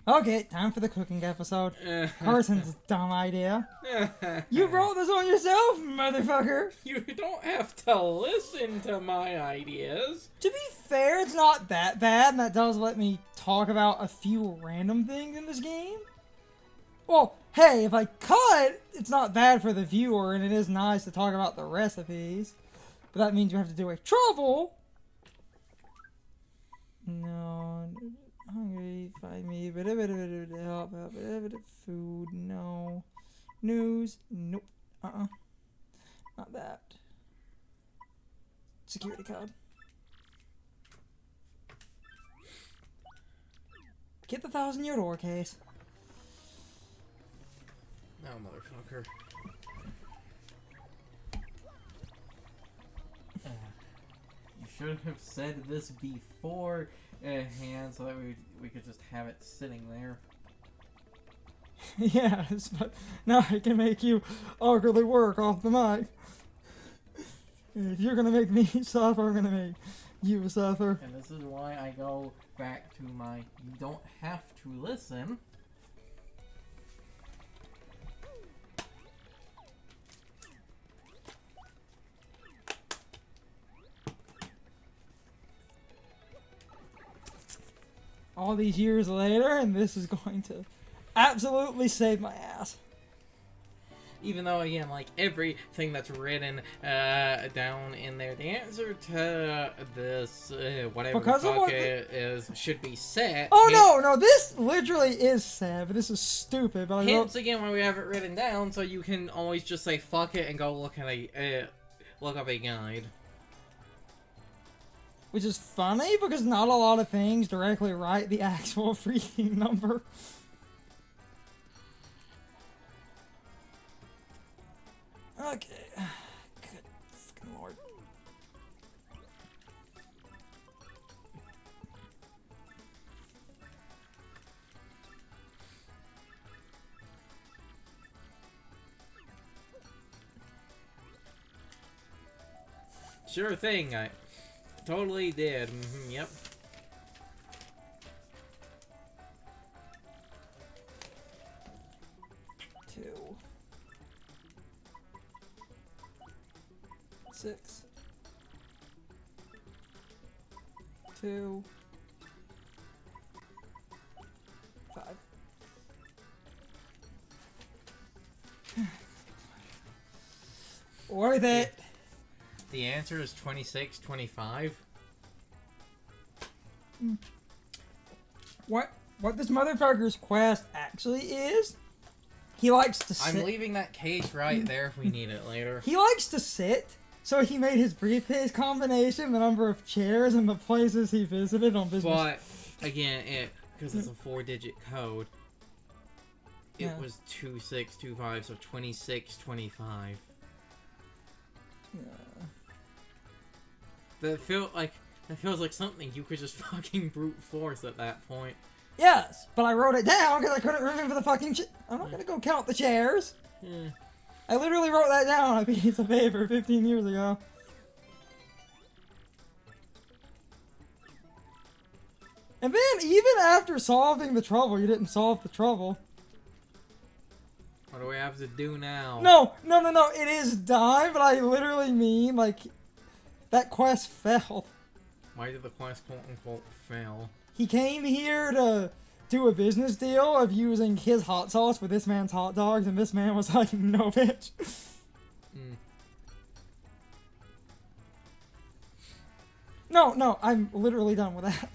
Okay, time for the cooking episode. Carson's dumb idea. You wrote this on yourself, motherfucker! You don't have to listen to my ideas. To be fair, it's not that bad, and that does let me talk about a few random things in this game. Well, hey, if I cut, it's not bad for the viewer, and it is nice to talk about the recipes. But that means you have to do a trouble. No. Hungry, find me, help, food, no. News, nope. Not that. Security code. Get the 1,000-year door case. No, motherfucker. You should have said this before hand so that we could just have it sitting there. Yes, but now I can make you awkwardly work off the mic. If you're gonna make me suffer, I'm gonna make you suffer. And this is why I go back to my you don't have to listen. All these years later, and this is going to absolutely save my ass. Even though, again, like, everything that's written down in there, the answer to this, whatever Because the of fuck what it is, should be set. Oh, no, this literally is sad, but this is stupid. But Hence, again, why we have it written down, so you can always just say, fuck it, and go look at look up a guide. Which is funny, because not a lot of things directly write the actual freaking number. Okay. Good fucking lord. Sure thing, I totally did. Yep. Two. 6. 2. 5. Worth it. The answer is 26, 25. What this motherfucker's quest actually is, he likes to sit. I'm leaving that case right there if we need it later. He likes to sit, so he made his briefcase combination, the number of chairs, and the places he visited on business. But, again, because it's a 4-digit code, it was 2625, so 2625. That feels like something you could just fucking brute force at that point. Yes, but I wrote it down because I couldn't remember the fucking I'm not gonna go count the chairs. Yeah. I literally wrote that down on a piece of paper 15 years ago. And then, even after solving the trouble, you didn't solve the trouble. What do we have to do now? No, it is done, but I literally mean, like, that quest failed. Why did the quest quote-unquote fail? He came here to do a business deal of using his hot sauce for this man's hot dogs, and this man was like, no, bitch. No, I'm literally done with that.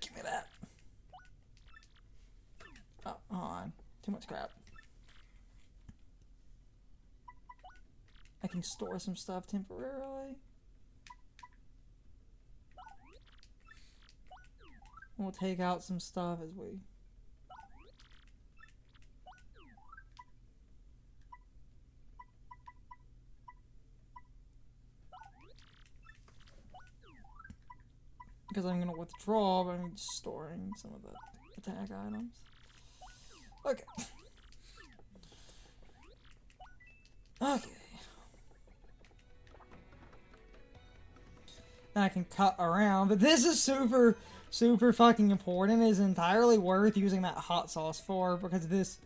Give me that. Oh, hold on. Too much crap. I can store some stuff temporarily. We'll take out some stuff as we... Because I'm going to withdraw, but I'm just storing some of the attack items. Okay. Okay. I can cut around. But this is super, super fucking important. It is entirely worth using that hot sauce for, because this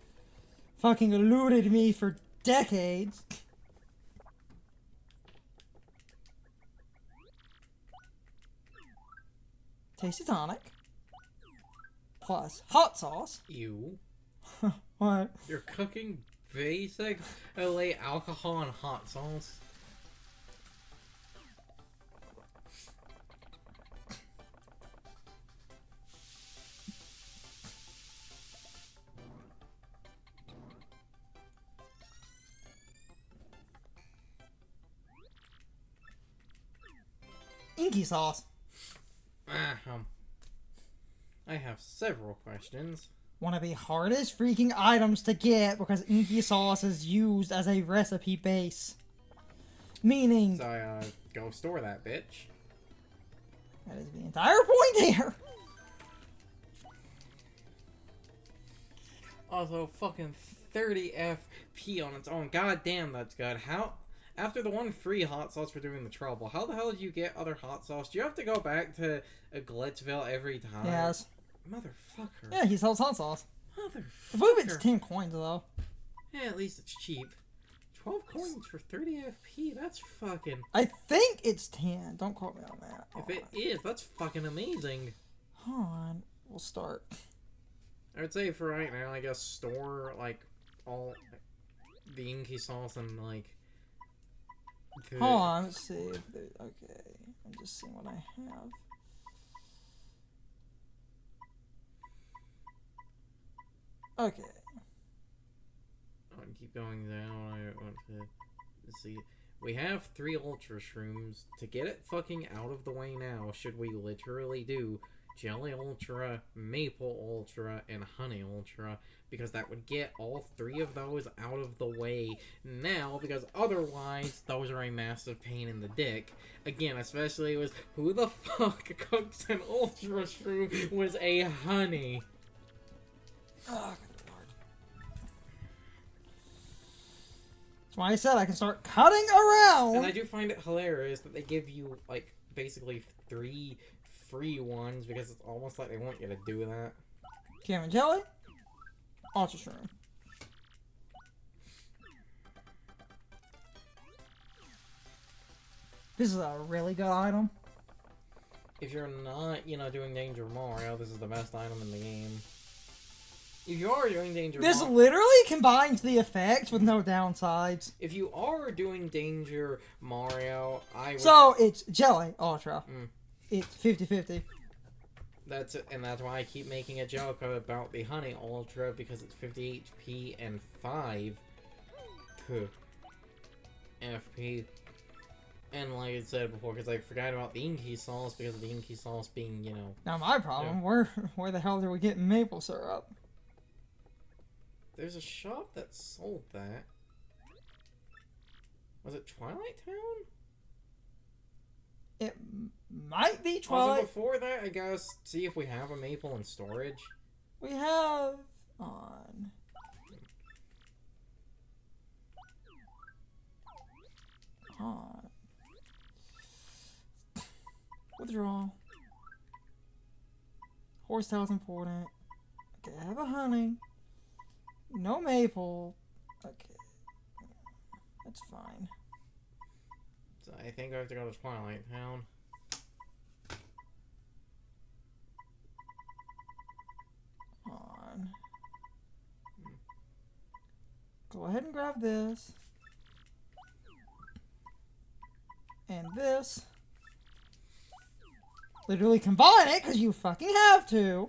fucking eluded me for decades. Tasty tonic. Plus hot sauce. Ew. What? You're cooking basically alcohol and hot sauce. Inky sauce. I have several questions. One of the hardest freaking items to get because inky sauce is used as a recipe base. Meaning... So, go store that bitch. That is the entire point here! Also, fucking 30 FP on its own. God damn, that's good. How... After the one free hot sauce for doing the trouble, how the hell did you get other hot sauce? Do you have to go back to Glitzville every time? Yes. Motherfucker. Yeah, he sells hot sauce. Motherfucker. I believe it's 10 coins, though. Yeah, at least it's cheap. 12 coins for 30 FP, that's fucking... I think it's 10. Don't quote me on that. If it is, that's fucking amazing. Hold on. We'll start. I would say for right now, I guess store, like, all the inky sauce and, like... Hold on, let's see if there's... Okay. I'm just seeing what I have. Okay. I want to keep going down. I want to see. We have 3 Ultra Shrooms. To get it fucking out of the way now, should we literally do Jelly Ultra, Maple Ultra, and Honey Ultra? Because that would get all 3 of those out of the way now, because otherwise, those are a massive pain in the dick. Again, especially with who the fuck cooks an Ultra Shroom with a Honey? Oh, good lord. That's why I said I can start cutting around! And I do find it hilarious that they give you, like, basically 3 free ones, because it's almost like they want you to do that. Jam and jelly. Ultra Shroom. This is a really good item. If you're not, doing Danger Mario, this is the best item in the game. If you are doing Danger This Mario... literally combines the effects with no downsides. If you are doing Danger Mario, I would... So, it's Jelly Ultra. Mm. It's 50-50. That's it, and that's why I keep making a joke about the Honey Ultra, because it's 50 HP and 5 FP. And like I said before, because I forgot about the Inky Sauce, because of the Inky Sauce being, Not my problem. Yeah. Where the hell do we get maple syrup? There's a shop that sold that. Was it Twilight Town? It might be Twilight. Also, before that, I guess, see if we have a maple in storage. We have on. Withdrawal. Horsetail's important. Okay, I have a honey. No maple. Okay. That's fine. So I think I have to go to Twilight Town. On. Go ahead and grab this. And this. Literally combine it, because you fucking have to.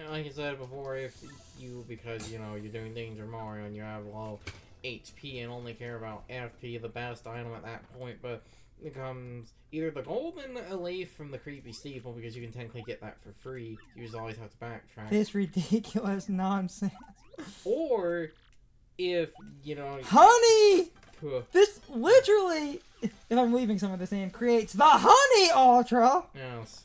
Like I said before, if you, because, you're doing Danger Mario and you have low HP and only care about FP, the best item at that point, but it becomes either the golden leaf from the creepy steeple, because you can technically get that for free. You just always have to backtrack. This ridiculous nonsense. Or, if, Honey! This literally, if I'm leaving some of this in, creates the Honey Ultra! Yes.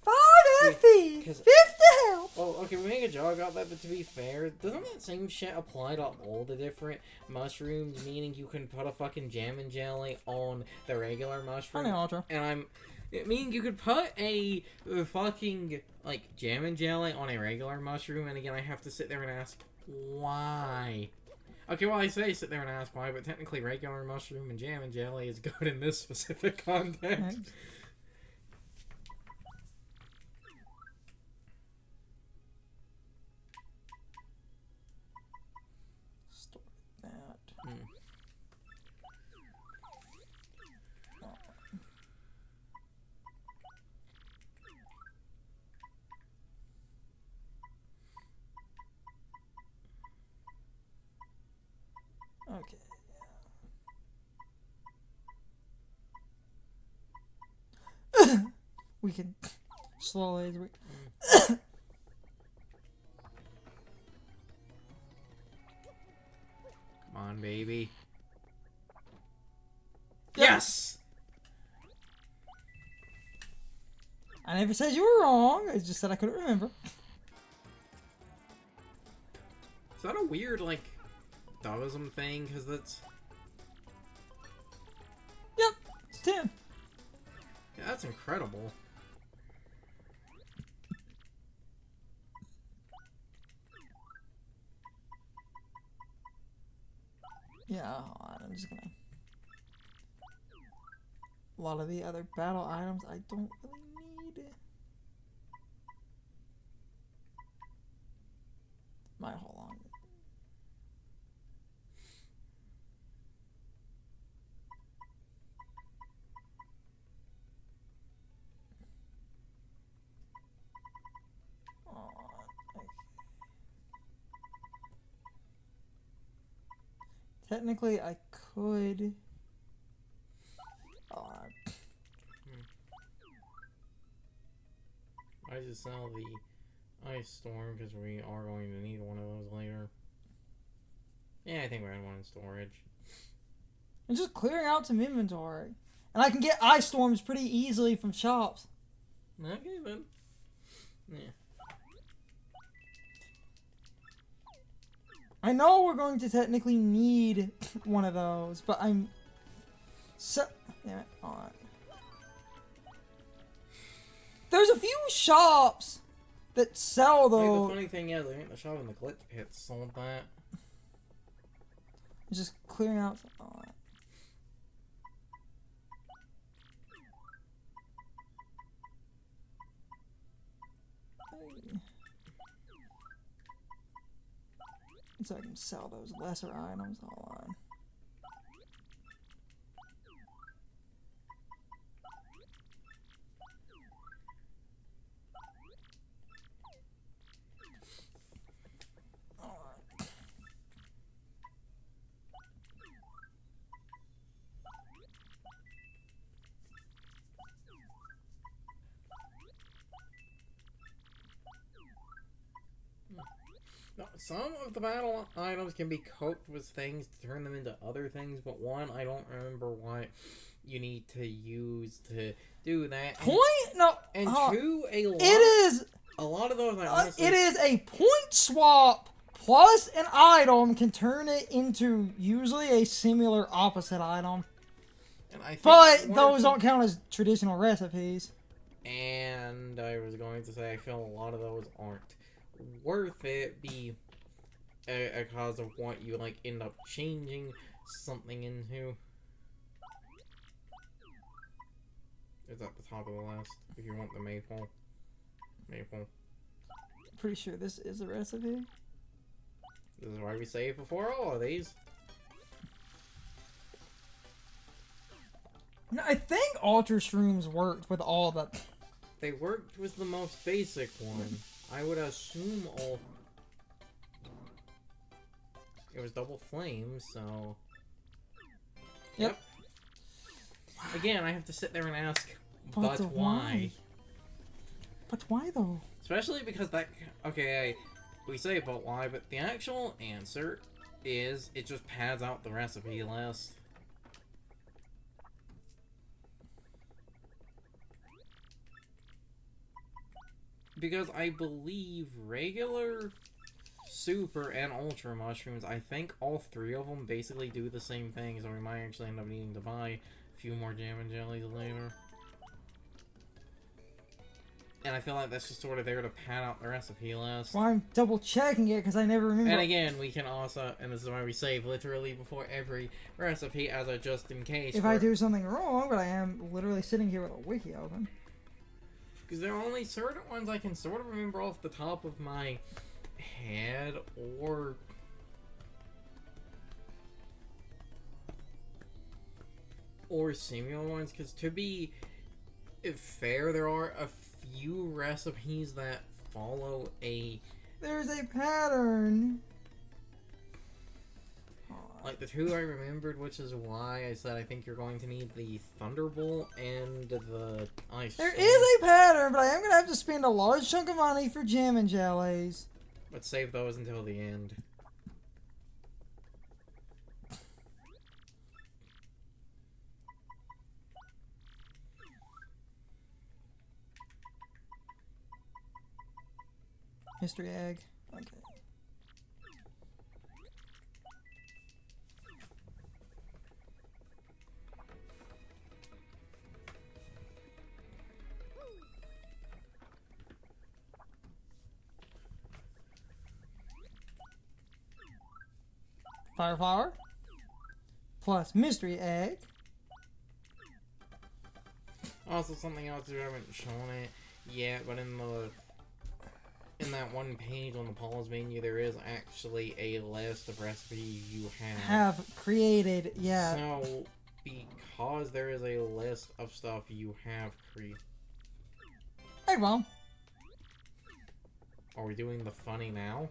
5 Laffy! 'cause- Fifth help! Oh, okay, we make a joke about that, but to be fair, doesn't that same shit apply to all the different mushrooms? Meaning you can put a fucking jam and jelly on the regular mushroom. I know, Ultra. And meaning you could put a fucking, like, jam and jelly on a regular mushroom, and again, I have to sit there and ask, why? Okay, well, I say sit there and ask why, but technically regular mushroom and jam and jelly is good in this specific context. Right. Store that. Okay. We can slowly. Come on, baby. Yep. Yes! I never said you were wrong. I just said I couldn't remember. Is that a weird, like, Taoism thing? Because that's... Yep, it's 10. Yeah, that's incredible. Yeah, hold on, I'm just gonna... A lot of the other battle items I don't really need. Might hold on. Okay. Technically, I could. I just sell the ice storm because we are going to need one of those later. Yeah, I think we're in one in storage. I'm just clearing out some inventory. And I can get ice storms pretty easily from shops. Okay, then. Yeah. I know we're going to technically need one of those, but I'm so... Damn it, hold on. There's a few shops that sell Like, those. the funny thing is, I think the shop in the glitch pit sold that. Just clearing out some... Hold on. So I can sell those lesser items. Hold on. No, some of the battle items can be coped with things to turn them into other things, but one, I don't remember what you need to use to do that. And two, a lot of those I honestly... it is a point swap plus an item can turn it into usually a similar opposite item. And I think But those don't count as traditional recipes. And I was going to say, I feel a lot of those aren't worth it a cause of what you like end up changing something into. It's at the top of the list if you want the maple. Pretty sure this is a recipe. This is why we save before all of these. No, I think Ultra Shrooms worked with all the... They worked with the most basic one. I would assume all... It was double flame, so... Yep. Again, I have to sit there and ask, But but why? But why though? Especially because that... Okay, we say but why, but the actual answer is it just pads out the recipe list. Because I believe regular, super, and ultra mushrooms, I think all three of them basically do the same thing, so we might actually end up needing to buy a few more jam and jellies later. And I feel like that's just sort of there to pad out the recipe list. Well, I'm double checking it because I never remember. And again, we can also, and this is why we save literally before every recipe as a just in case. If I do something wrong, but I am literally sitting here with a wiki open. Because there are only certain ones I can sort of remember off the top of my head, or similar ones, because to be fair, there are a few recipes that follow a... There's a pattern! Like the two I remembered, which is why I said I think you're going to need the Thunderbolt and the Ice There Storm. is a pattern, but I am going to have to spend a large chunk of money for jam and jellies. But save those until the end. Mystery egg. Okay. Fire flower. Plus mystery egg. Also, something else we haven't shown it yet, but in that one page on the pause menu, there is actually a list of recipes you have created. Yeah. So, because there is a list of stuff you have created. Hey, Mom. Are we doing the funny now?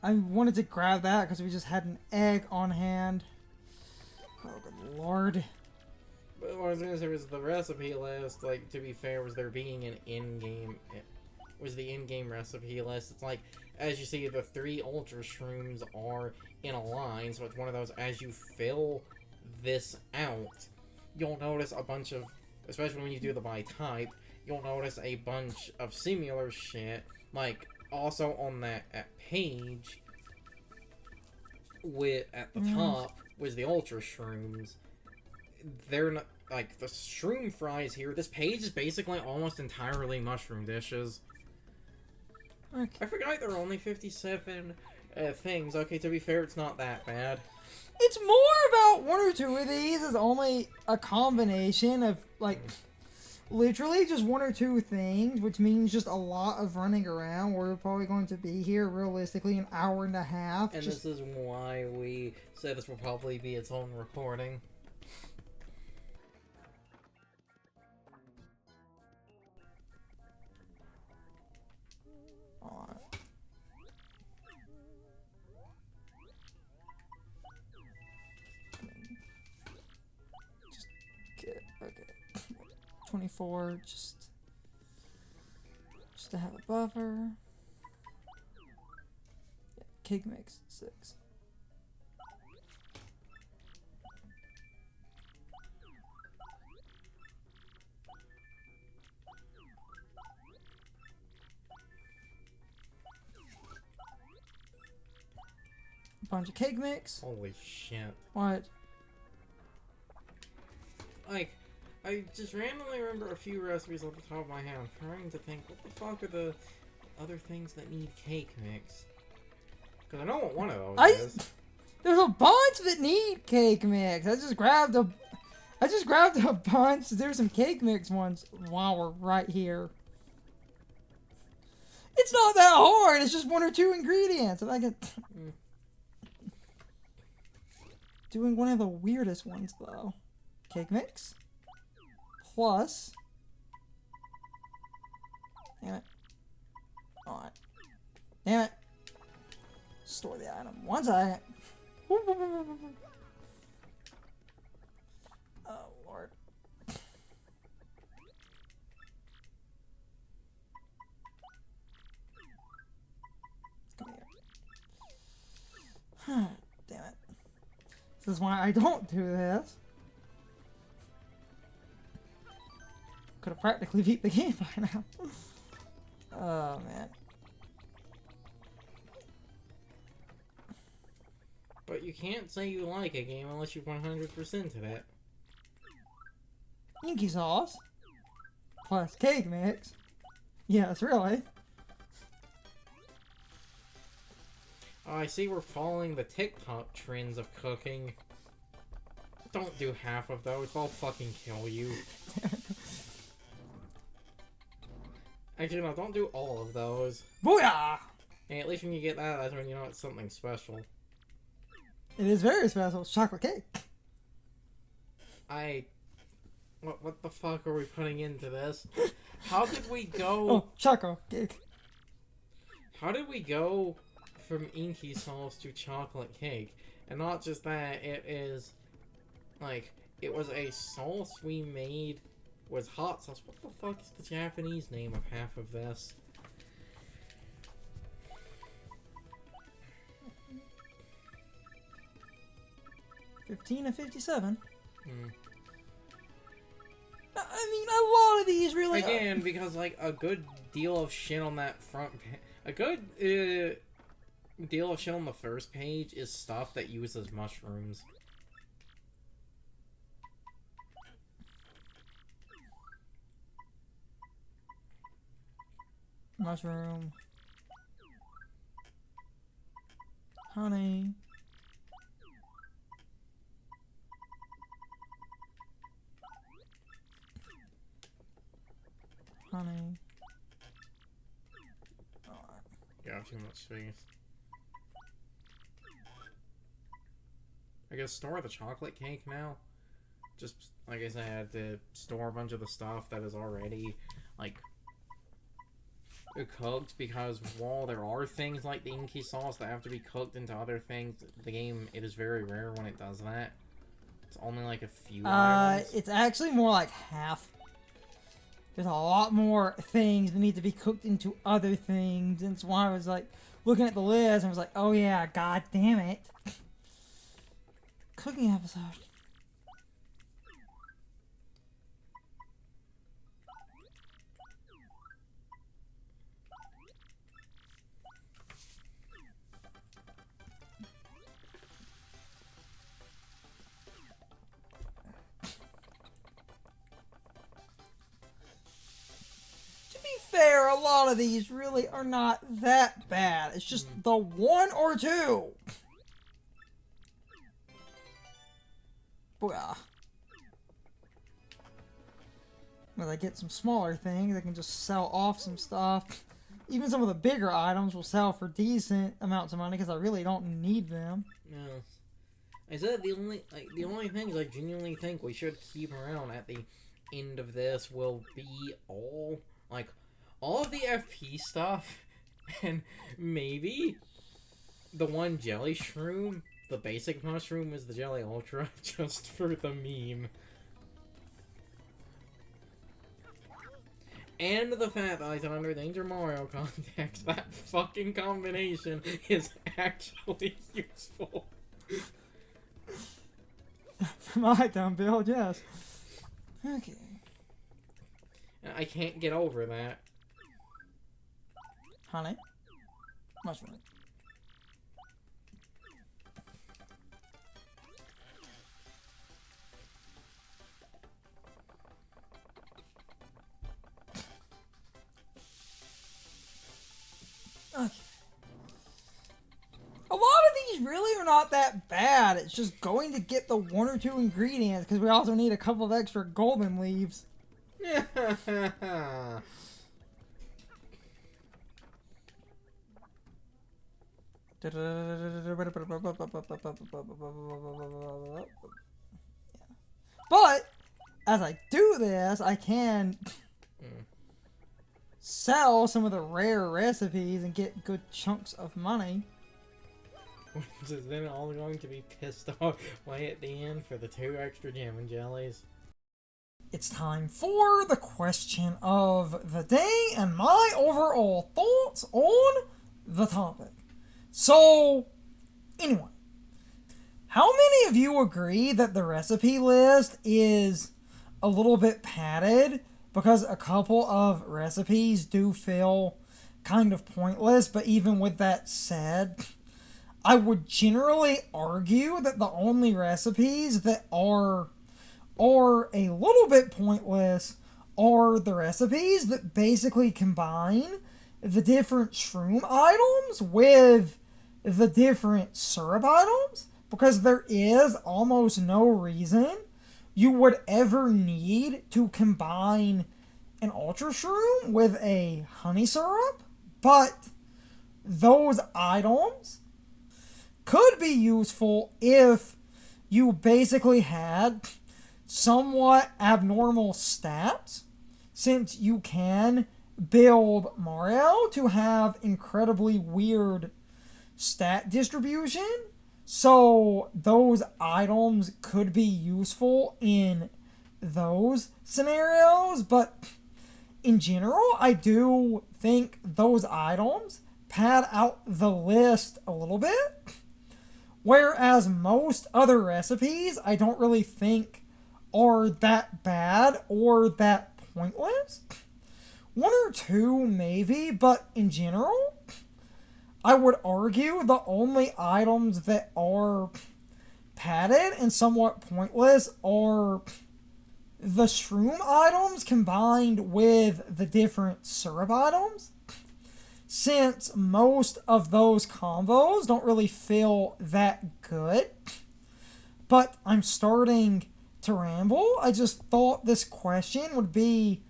I wanted to grab that because we just had an egg on hand. Oh, good lord. But what I was gonna say was the recipe list, like, to be fair, was there being an in-game... was the in-game recipe list. It's like, as you see, the 3 Ultra Shrooms are in a line, so it's one of those, as you fill this out, you'll notice a bunch of, especially when you do the by type, you'll notice a bunch of similar shit, like, also on that page, at the top, was the Ultra Shrooms. They're not, like, the shroom fries here, this page is basically almost entirely mushroom dishes. Okay. I forgot there were only 57 things. Okay, to be fair, it's not that bad. It's more about 1 or 2 of these is only a combination of, like, literally just 1 or 2 things, which means just a lot of running around. We're probably going to be here, realistically, an hour and a half. And this is why we said this will probably be its own recording. Okay. 24, just to have a buffer. Yeah, cake mix, 6. A bunch of cake mix. Holy shit. What? Like, I just randomly remember a few recipes off the top of my head. I'm trying to think, what the fuck are the other things that need cake mix? Because I know what one of those is. There's a bunch that need cake mix. I just grabbed a bunch. There's some cake mix ones while we're right here. It's not that hard. It's just 1 or 2 ingredients. And I can... Doing one of the weirdest ones, though. Cake mix. Plus... Damn it. Alright. Damn it. Store the item. 1 second. Oh, Lord. Come here. Damn it. This is why I don't do this. could have practically beat the game by now. Oh, man. But you can't say you like a game unless you've 100%ed it. Inky sauce. Plus cake mix. Yes, really. Oh, I see we're following the TikTok trends of cooking. Don't do half of those, I'll fucking kill you. Actually, no, don't do all of those. Booyah! And at least when you get that, that's when you know it's something special. It is very special. It's chocolate cake. What the fuck are we putting into this? How did we go... Oh, chocolate cake. How did we go from inky sauce to chocolate cake? And not just that, it is... Like, it was a sauce we made with hot sauce. What the fuck is the Japanese name of half of this? $15 and $57. Hmm. I mean, a lot of these really Again, because, like, a good deal of shit on that front a good deal of shit on the first page is stuff that uses mushrooms. Mushroom. Honey. Honey. You have too much space. I guess store the chocolate cake now. Just, like I said, to store a bunch of the stuff that is already, like, cooked, because while there are things like the inky sauce that have to be cooked into other things, the game, it is very rare when it does that. It's only like a few items. It's actually more like half. There's a lot more things that need to be cooked into other things, and that's why I was like looking at the list and was like, oh yeah, god damn it. Cooking episode. Fair, a lot of these really are not that bad. It's just the one or two. Booyah. When I get some smaller things, I can just sell off some stuff. Even some of the bigger items will sell for decent amounts of money because I really don't need them. No. I said the only things I genuinely think we should keep around at the end of this will be all of the FP stuff, and maybe the one jelly shroom. The basic mushroom is the jelly ultra, just for the meme. And the fact that I said under Danger Mario context, that fucking combination is actually useful. For my dumb build, yes. Okay. I can't get over that. Honey. Mushroom. Okay. A lot of these really are not that bad. It's just going to get the one or two ingredients because we also need a couple of extra golden leaves. But as I do this, I can sell some of the rare recipes and get good chunks of money. Which is then all going to be pissed off way at the end for the 2 extra jam and jellies. It's time for the question of the day and my overall thoughts on the topic. So, anyway, how many of you agree that the recipe list is a little bit padded because a couple of recipes do feel kind of pointless. But even with that said, I would generally argue that the only recipes that are a little bit pointless are the recipes that basically combine the different shroom items with the different syrup items, because there is almost no reason you would ever need to combine an ultra shroom with a honey syrup, but those items could be useful if you basically had somewhat abnormal stats, since you can build Mario to have incredibly weird stat distribution. So those items could be useful in those scenarios, but in general, I do think those items pad out the list a little bit. Whereas most other recipes, I don't really think are that bad or that pointless. One or two, maybe, but in general, I would argue the only items that are padded and somewhat pointless are the shroom items combined with the different syrup items, since most of those combos don't really feel that good. But I'm starting to ramble. I just thought this question would be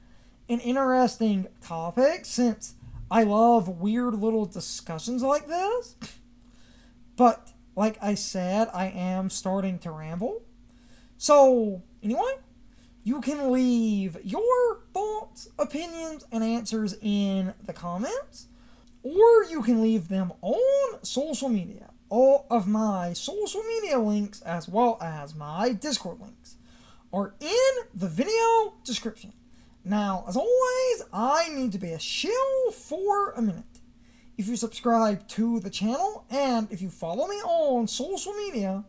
an interesting topic, since I love weird little discussions like this. But like I said, I am starting to ramble. So anyway, you can leave your thoughts, opinions, and answers in the comments, or you can leave them on social media. All of my social media links, as well as my Discord links, are in the video description. Now, as always, I need to be a shill for a minute. If you subscribe to the channel, and if you follow me on social media,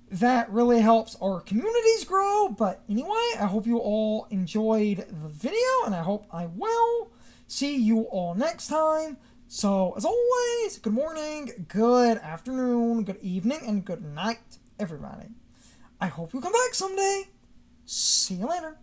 that really helps our communities grow. But anyway, I hope you all enjoyed the video, and I hope I will see you all next time. So, as always, good morning, good afternoon, good evening, and good night, everybody. I hope you come back someday. See you later.